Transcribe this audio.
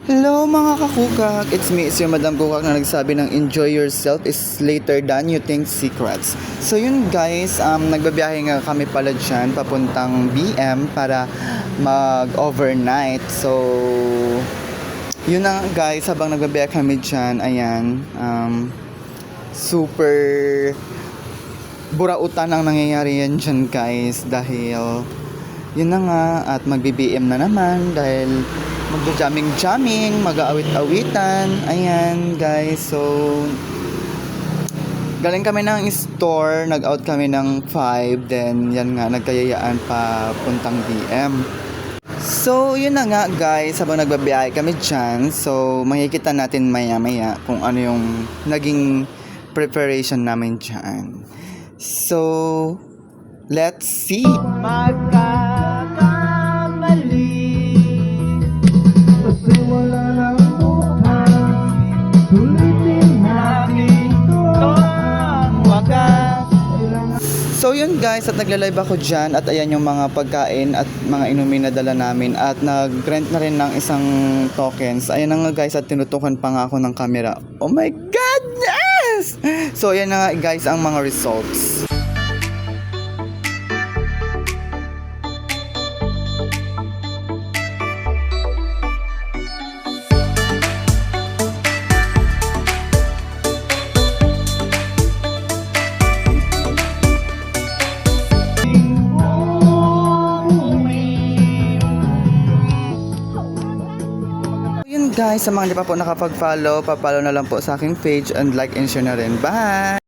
Hello mga kakukak! It's me, it's your Madam Kukak na nagsabi ng enjoy yourself is later than you think secrets. So yun guys, nagbabiyahe nga kami pala dyan papuntang BM para mag-overnight. So yun na nga guys, habang nagbabiyahe kami dyan, ayan, super burautan ang nangyayari yan dyan guys dahil yun na nga at magbi-BM na naman dahil magja-jamming, mag-aawit-awitan. Ayan, guys. So, galing kami ng store, nag-out kami ng 5, then yan nga, nagkayayaan pa puntang BM. So, yun na nga, guys, habang nagbabiyahe kami dyan. So, makikita natin maya-maya kung ano yung naging preparation namin dyan. So, let's see! So yun guys, at nagla-live ako dyan at ayan yung mga pagkain at mga inumin na dala namin at nag-rent na rin ng isang tokens. Ayan na nga guys at tinutukan pa nga ako ng camera. Oh my goodness! So ayan na nga guys ang mga results. Guys, sa mga hindi pa po nakapag-follow, pa-follow na lang po sa aking page and like and share na rin. Bye!